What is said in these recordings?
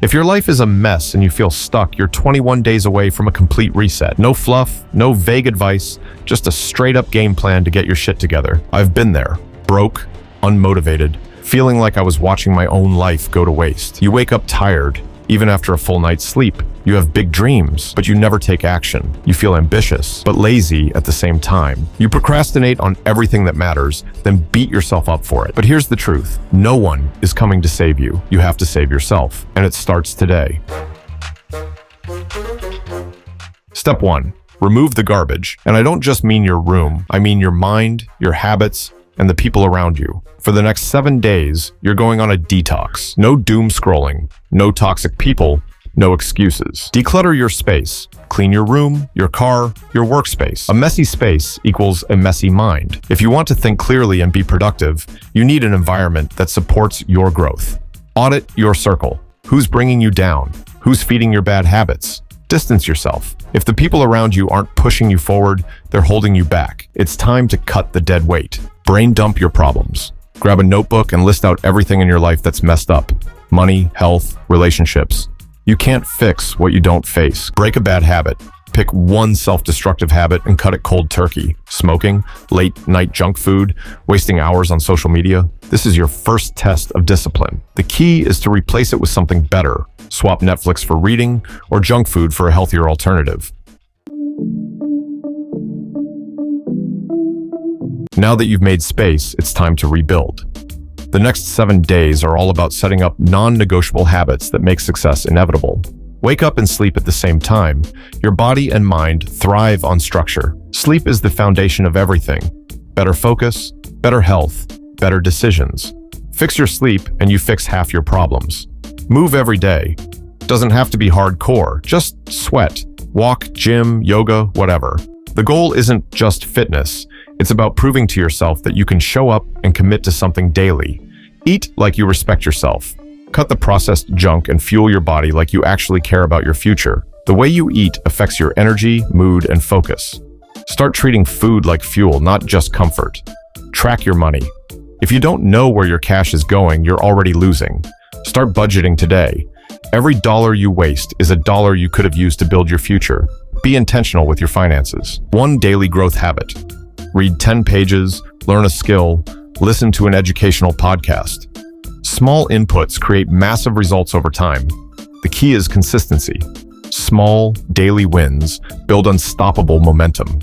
If your life is a mess and you feel stuck, you're 21 days away from a complete reset. No fluff, no vague advice, just a straight-up game plan to get your shit together. I've been there. Broke, unmotivated, feeling like I was watching my own life go to waste. You wake up tired, even after a full night's sleep. You have big dreams, but you never take action. You feel ambitious, but lazy at the same time. You procrastinate on everything that matters, then beat yourself up for it. But here's the truth. No one is coming to save you. You have to save yourself, and it starts today. Step 1. Remove the garbage. And I don't just mean your room. I mean your mind, your habits, and the people around you. For the next 7 days, you're going on a detox. No doom scrolling, no toxic people, no excuses. Declutter your space. Clean your room, your car, your workspace. A messy space equals a messy mind. If you want to think clearly and be productive, you need an environment that supports your growth. Audit your circle. Who's bringing you down? Who's feeding your bad habits? Distance yourself. If the people around you aren't pushing you forward, they're holding you back. It's time to cut the dead weight. Brain dump your problems. Grab a notebook and list out everything in your life that's messed up. Money, health, relationships. You can't fix what you don't face. Break a bad habit. Pick one self-destructive habit and cut it cold turkey. Smoking, late-night junk food, wasting hours on social media. This is your first test of discipline. The key is to replace it with something better. Swap Netflix for reading or junk food for a healthier alternative. Now that you've made space, it's time to rebuild. The next 7 days are all about setting up non-negotiable habits that make success inevitable. Wake up and sleep at the same time. Your body and mind thrive on structure. Sleep is the foundation of everything. Better focus, better health, better decisions. Fix your sleep and you fix half your problems. Move every day. Doesn't have to be hardcore, just sweat. Walk, gym, yoga, whatever. The goal isn't just fitness. It's about proving to yourself that you can show up and commit to something daily. Eat like you respect yourself. Cut the processed junk and fuel your body like you actually care about your future. The way you eat affects your energy, mood, and focus. Start treating food like fuel, not just comfort. Track your money. If you don't know where your cash is going, you're already losing. Start budgeting today. Every dollar you waste is a dollar you could have used to build your future. Be intentional with your finances. One daily growth habit. Read 10 pages, learn a skill, listen to an educational podcast. Small inputs create massive results over time. The key is consistency. Small, daily wins build unstoppable momentum.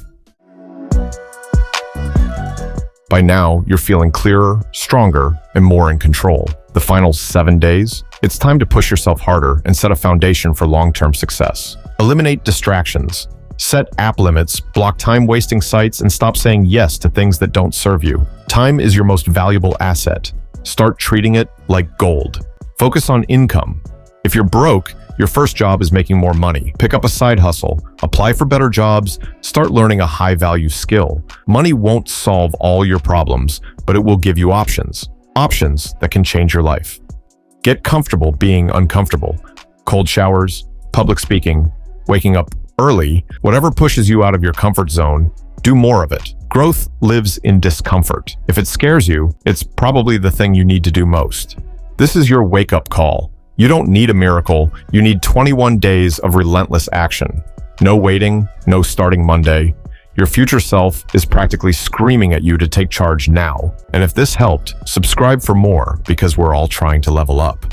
By now, you're feeling clearer, stronger, and more in control. The final 7 days, it's time to push yourself harder and set a foundation for long-term success. Eliminate distractions. Set app limits, block time-wasting sites, and stop saying yes to things that don't serve you. Time is your most valuable asset. Start treating it like gold. Focus on income. If you're broke, your first job is making more money. Pick up a side hustle, apply for better jobs, start learning a high-value skill. Money won't solve all your problems, but it will give you options. Options that can change your life. Get comfortable being uncomfortable. Cold showers, public speaking, waking up early, whatever pushes you out of your comfort zone, do more of it. Growth lives in discomfort. If it scares you, it's probably the thing you need to do most. This is your wake-up call. You don't need a miracle, you need 21 days of relentless action. No waiting, no starting Monday. Your future self is practically screaming at you to take charge now. And if this helped, subscribe for more because we're all trying to level up.